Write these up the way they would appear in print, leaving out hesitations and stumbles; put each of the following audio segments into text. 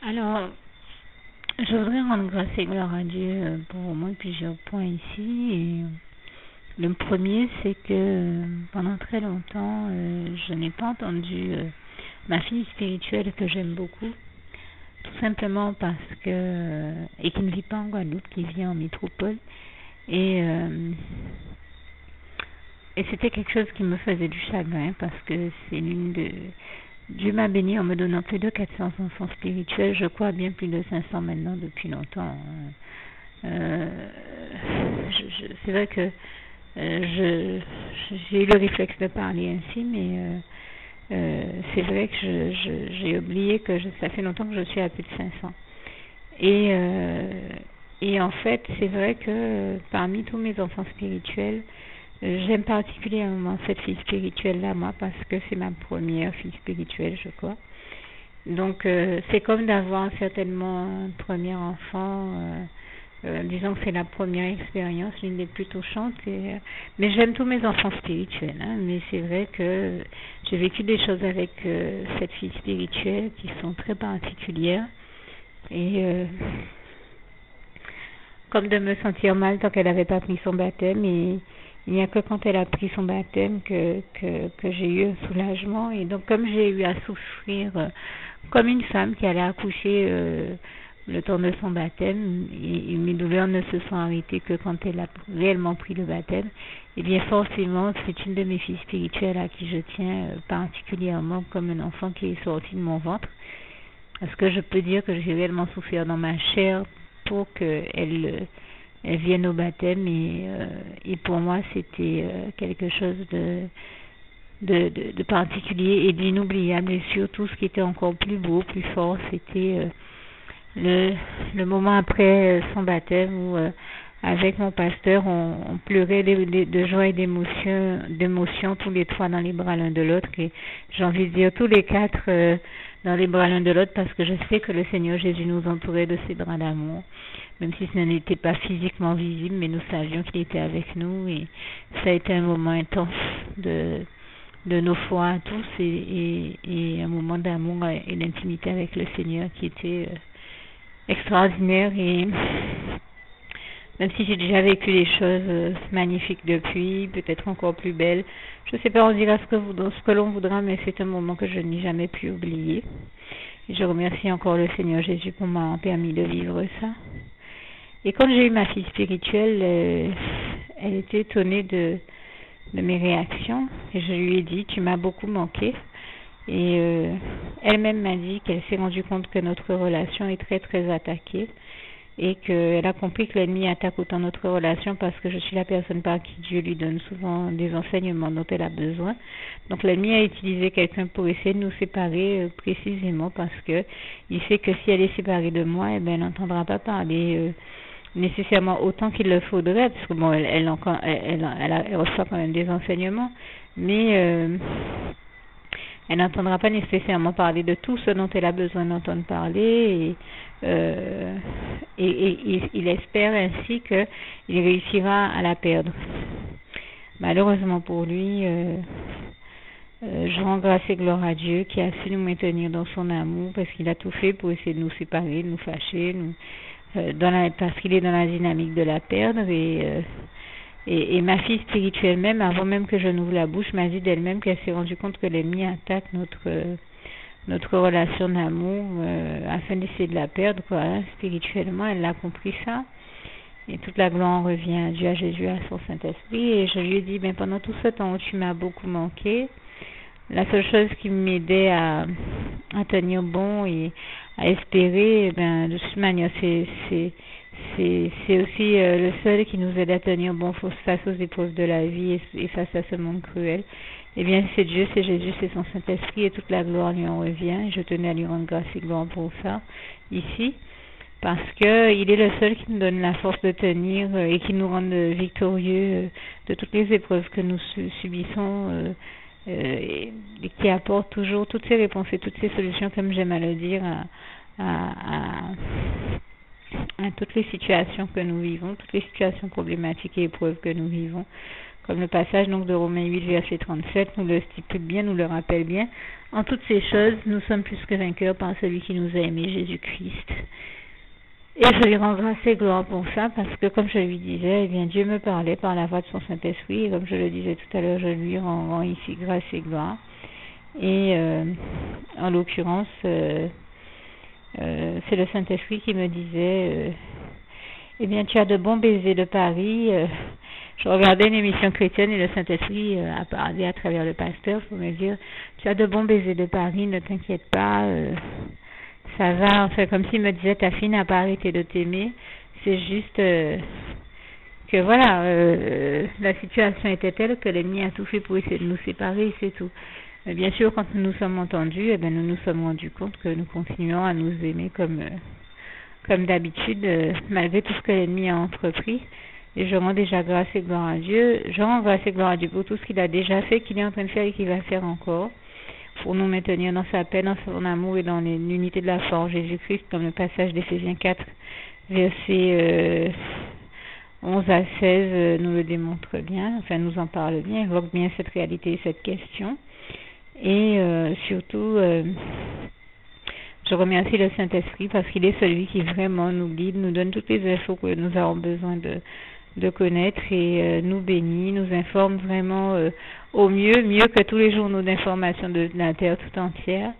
Alors, je voudrais rendre grâce et gloire à Dieu pour au moins plusieurs points ici. Et le premier, c'est que pendant très longtemps, je n'ai pas entendu ma fille spirituelle que j'aime beaucoup, tout simplement parce que, et qui ne vit pas en Guadeloupe, qui vit en métropole. Et, euh, et c'était quelque chose qui me faisait du chagrin parce que c'est l'une de... Dieu m'a béni en me donnant plus de 400 enfants spirituels, je crois bien plus de 500 maintenant depuis longtemps. C'est vrai que j'ai eu le réflexe de parler ainsi, mais c'est vrai que j'ai oublié que ça fait longtemps que je suis à plus de 500. Et en fait, c'est vrai que parmi tous mes enfants spirituels, j'aime particulièrement cette fille spirituelle-là, moi, parce que c'est ma première fille spirituelle, je crois. Donc, c'est comme d'avoir certainement un premier enfant. Disons que c'est la première expérience, l'une des plus touchantes. Mais j'aime tous mes enfants spirituels. Hein, mais c'est vrai que j'ai vécu des choses avec cette fille spirituelle qui sont très particulières. Et comme de me sentir mal tant qu'elle n'avait pas pris son baptême. Et il n'y a que quand elle a pris son baptême que j'ai eu un soulagement. Et donc, comme j'ai eu à souffrir comme une femme qui allait accoucher le temps de son baptême, et mes douleurs ne se sont arrêtées que quand elle a réellement pris le baptême, et bien forcément, c'est une de mes filles spirituelles à qui je tiens particulièrement comme un enfant qui est sorti de mon ventre. Parce que je peux dire que j'ai réellement souffert dans ma chair pour qu'elle vienne au baptême. Et pour moi, c'était quelque chose de particulier et d'inoubliable. Et surtout, ce qui était encore plus beau, plus fort, c'était le moment après son baptême où, avec mon pasteur, on pleurait de joie et d'émotion tous les trois dans les bras l'un de l'autre. Et j'ai envie de dire tous les quatre dans les bras l'un de l'autre, parce que je sais que le Seigneur Jésus nous entourait de ses bras d'amour, même si ce n'était pas physiquement visible, mais nous savions qu'il était avec nous. Et ça a été un moment intense de nos foi à tous, et un moment d'amour et d'intimité avec le Seigneur qui était extraordinaire. Et même si j'ai déjà vécu des choses magnifiques depuis, peut-être encore plus belles, je ne sais pas, on dira ce que l'on voudra, mais c'est un moment que je n'ai jamais pu oublier. Et je remercie encore le Seigneur Jésus pour m'avoir permis de vivre ça. Et quand j'ai eu ma fille spirituelle, elle était étonnée de mes réactions. Et je lui ai dit, tu m'as beaucoup manqué. Et elle-même m'a dit qu'elle s'est rendue compte que notre relation est très très attaquée. Et qu'elle a compris que l'ennemi attaque autant notre relation parce que je suis la personne par qui Dieu lui donne souvent des enseignements dont elle a besoin. Donc l'ennemi a utilisé quelqu'un pour essayer de nous séparer précisément parce que il sait que si elle est séparée de moi, eh ben, elle n'entendra pas parler nécessairement autant qu'il le faudrait, parce que bon, elle reçoit quand même des enseignements, mais elle n'entendra pas nécessairement parler de tout ce dont elle a besoin d'entendre parler. Et il espère ainsi qu'il réussira à la perdre. Malheureusement pour lui, je rends grâce et gloire à Dieu qui a su nous maintenir dans son amour, parce qu'il a tout fait pour essayer de nous séparer, de nous fâcher, parce qu'il est dans la dynamique de la perdre. Et ma fille spirituelle même, avant même que je n'ouvre la bouche, m'a dit d'elle-même qu'elle s'est rendue compte que l'ennemi attaque notre relation d'amour afin d'essayer de la perdre, quoi, hein. Spirituellement, elle a compris ça. Et toute la gloire revient à Dieu, à Jésus, à son Saint-Esprit. Et je lui ai dit, ben, pendant tout ce temps où tu m'as beaucoup manqué, la seule chose qui m'aidait à tenir bon et à espérer, ben, de toute manière, c'est aussi le seul qui nous aide à tenir bon face aux épreuves de la vie et face à ce monde cruel. Eh bien, c'est Dieu, c'est Jésus, c'est son Saint-Esprit, et toute la gloire lui en revient. Et je tenais à lui rendre grâce et gloire pour ça, ici, parce que il est le seul qui nous donne la force de tenir et qui nous rend victorieux de toutes les épreuves que nous subissons, et qui apporte toujours toutes ces réponses et toutes ces solutions, comme j'aime à le dire, à toutes les situations que nous vivons, toutes les situations problématiques et épreuves que nous vivons. comme le passage donc de Romains 8, verset 37, nous le stipule bien, nous le rappelle bien. En toutes ces choses, nous sommes plus que vainqueurs par celui qui nous a aimés, Jésus-Christ. Et je lui rends grâce et gloire pour ça, parce que comme je lui disais, eh bien Dieu me parlait par la voix de son Saint-Esprit, et comme je le disais tout à l'heure, je lui rends ici grâce et gloire. Et en l'occurrence, c'est le Saint-Esprit qui me disait, eh bien tu as de bons baisers de Paris. Je regardais une émission chrétienne et le Saint-Esprit a parlé à travers le pasteur pour me dire, tu as de bons baisers de Paris, ne t'inquiète pas, ça va. Enfin, comme s'il me disait, ta fille n'a pas arrêté de t'aimer, c'est juste que voilà, la situation était telle que l'ennemi a tout fait pour essayer de nous séparer, c'est tout. Mais bien sûr, quand nous nous sommes entendus, eh bien, nous nous sommes rendus compte que nous continuons à nous aimer comme d'habitude, malgré tout ce que l'ennemi a entrepris. Et je rends déjà grâce et gloire à Dieu. Je rends grâce et gloire à Dieu pour tout ce qu'il a déjà fait, qu'il est en train de faire et qu'il va faire encore, pour nous maintenir dans sa paix, dans son amour et dans l'unité de la foi en Jésus-Christ, comme le passage d'Éphésiens 4, versets 11 à 16 nous le démontre bien, enfin nous en parle bien, évoque bien cette réalité et cette question. Et surtout, je remercie le Saint-Esprit parce qu'il est celui qui vraiment nous guide, nous donne toutes les infos que nous avons besoin de connaître et nous bénit, nous informe vraiment au mieux que tous les journaux d'information de la terre tout entière.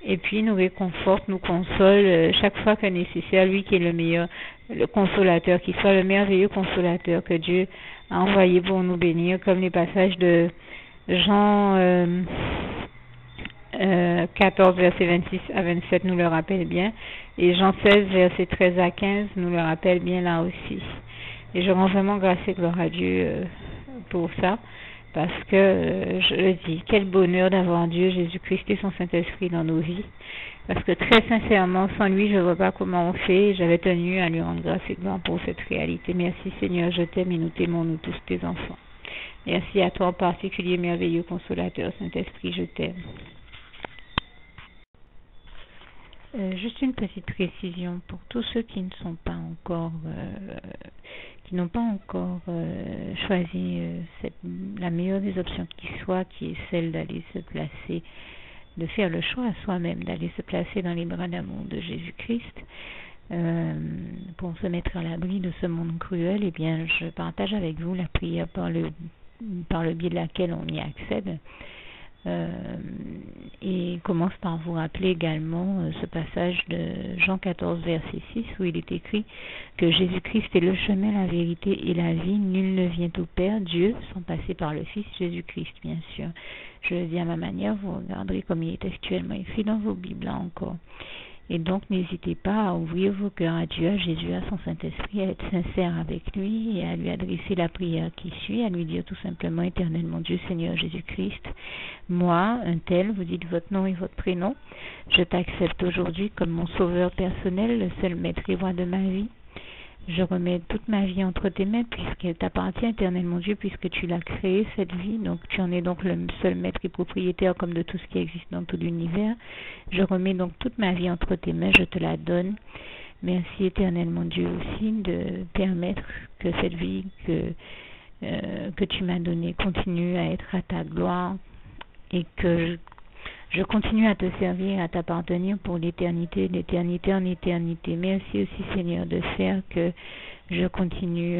Et puis nous réconforte, nous console chaque fois que nécessaire, lui qui est le meilleur, le consolateur, qui soit le merveilleux consolateur que Dieu a envoyé pour nous bénir, comme les passages de Jean 14, verset 26 à 27 nous le rappelle bien, et Jean 16, verset 13 à 15 nous le rappelle bien là aussi. Et je rends vraiment grâce et gloire à Dieu pour ça, parce que, je le dis, quel bonheur d'avoir Dieu, Jésus-Christ et son Saint-Esprit dans nos vies, parce que très sincèrement, sans lui, je ne vois pas comment on fait, j'avais tenu à lui rendre grâce et gloire pour cette réalité. Merci Seigneur, je t'aime et nous t'aimons, nous tous tes enfants. Merci à toi en particulier, merveilleux consolateur, Saint-Esprit, je t'aime. Juste une petite précision pour tous ceux qui ne sont pas encore, qui n'ont pas encore choisi la meilleure des options qui soit, qui est celle d'aller se placer, de faire le choix à soi-même, d'aller se placer dans les bras d'amour de Jésus-Christ, pour se mettre à l'abri de ce monde cruel. Eh bien, je partage avec vous la prière par le biais de laquelle on y accède. Et commence par vous rappeler également ce passage de Jean 14, verset 6, où il est écrit que Jésus-Christ est le chemin, la vérité et la vie. Nul ne vient au Père, Dieu, sans passer par le Fils Jésus-Christ, bien sûr. Je le dis à ma manière, vous regarderez comme il est actuellement écrit dans vos Bibles là encore. Et donc, n'hésitez pas à ouvrir vos cœurs à Dieu, à Jésus, à son Saint-Esprit, à être sincère avec lui et à lui adresser la prière qui suit, à lui dire tout simplement, Éternel mon Dieu, Seigneur Jésus-Christ, moi, un tel, vous dites votre nom et votre prénom, je t'accepte aujourd'hui comme mon sauveur personnel, le seul maître et roi de ma vie. Je remets toute ma vie entre tes mains puisqu'elle t'appartient, Éternel mon Dieu, puisque tu l'as créée, cette vie. Donc tu en es donc le seul maître et propriétaire comme de tout ce qui existe dans tout l'univers. Je remets donc toute ma vie entre tes mains, je te la donne. Merci, Éternel mon Dieu, aussi de permettre que cette vie que tu m'as donnée continue à être à ta gloire et que je continue à te servir, à t'appartenir pour l'éternité, d'éternité en éternité. Merci aussi, Seigneur, de faire que je continue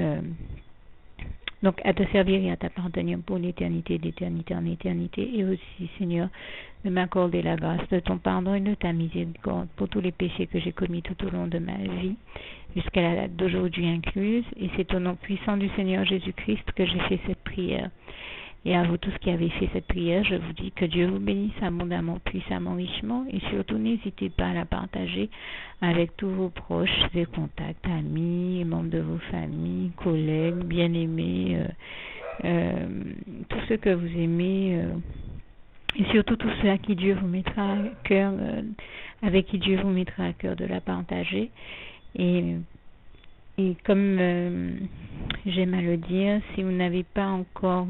donc à te servir et à t'appartenir pour l'éternité, d'éternité en éternité. Et aussi, Seigneur, de m'accorder la grâce de ton pardon et de ta miséricorde pour tous les péchés que j'ai commis tout au long de ma vie, jusqu'à la date d'aujourd'hui incluse. Et c'est au nom puissant du Seigneur Jésus-Christ que j'ai fait cette prière. Et à vous tous qui avez fait cette prière, je vous dis que Dieu vous bénisse abondamment, puissamment, richement, et surtout n'hésitez pas à la partager avec tous vos proches et contacts, amis, membres de vos familles, collègues, bien-aimés, tous ceux que vous aimez, et surtout tous ceux à qui Dieu vous mettra à cœur, avec qui Dieu vous mettra à cœur de la partager. Et comme j'aime à le dire, si vous n'avez pas encore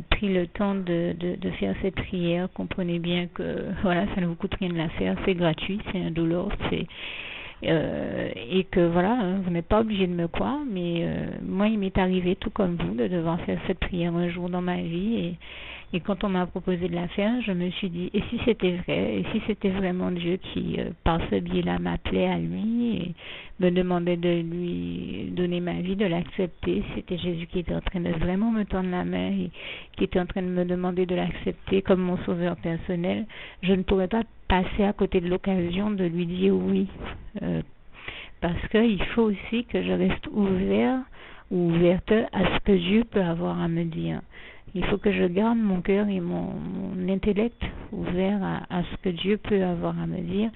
pris le temps de faire cette prière, comprenez bien que voilà, ça ne vous coûte rien de la faire, c'est gratuit, c'est indolore, et que voilà, vous n'êtes pas obligé de me croire, mais moi il m'est arrivé tout comme vous de devoir faire cette prière un jour dans ma vie, et quand on m'a proposé de la faire, je me suis dit, et si c'était vrai, et si c'était vraiment Dieu qui, par ce biais-là, m'appelait à lui et me demandait de lui donner ma vie, de l'accepter, c'était Jésus qui était en train de vraiment me tendre la main et qui était en train de me demander de l'accepter comme mon sauveur personnel, je ne pourrais pas passer à côté de l'occasion de lui dire oui, parce qu'il faut aussi que je reste ouvert ou ouverte à ce que Dieu peut avoir à me dire. Il faut que je garde mon cœur et mon intellect ouvert à ce que Dieu peut avoir à me dire.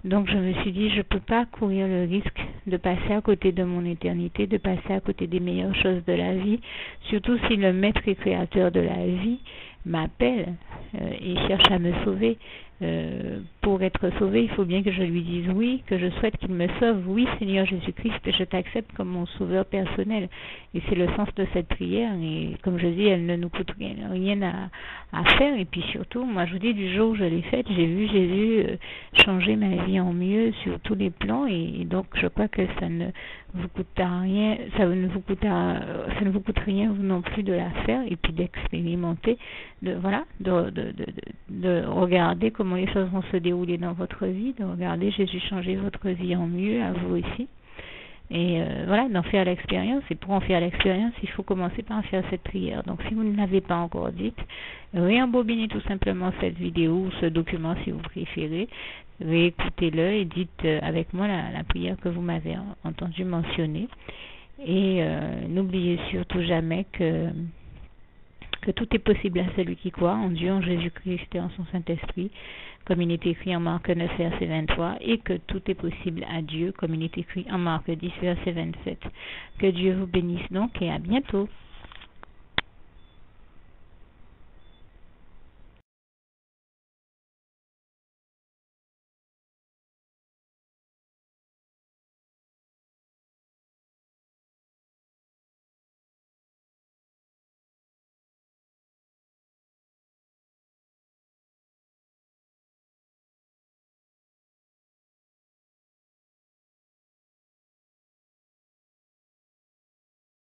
Donc je me suis dit, je ne peux pas courir le risque de passer à côté de mon éternité, de passer à côté des meilleures choses de la vie, surtout si le maître et créateur de la vie m'appelle et cherche à me sauver. Pour être sauvé, il faut bien que je lui dise oui, que je souhaite qu'il me sauve. Oui, Seigneur Jésus-Christ, je t'accepte comme mon sauveur personnel. Et c'est le sens de cette prière. Et comme je dis, elle ne nous coûte rien à faire. Et puis surtout, moi je vous dis, du jour où je l'ai faite, j'ai vu Jésus changer ma vie en mieux sur tous les plans. Et donc je crois que ça ne vous coûte rien, ça ne vous coûte rien vous non plus de la faire et puis d'expérimenter, de regarder comment les choses vont se dérouler dans votre vie, de regarder Jésus changer votre vie en mieux, à vous aussi. Et d'en faire l'expérience. Et pour en faire l'expérience, il faut commencer par faire cette prière. Donc si vous ne l'avez pas encore dite, réembobinez tout simplement cette vidéo ou ce document si vous préférez, réécoutez-le et dites avec moi la prière que vous m'avez entendu mentionner. Et n'oubliez surtout jamais que tout est possible à celui qui croit en Dieu, en Jésus-Christ et en son Saint-Esprit, comme il est écrit en Marc 9, verset 23, et que tout est possible à Dieu, comme il est écrit en Marc 10, verset 27. Que Dieu vous bénisse donc et à bientôt.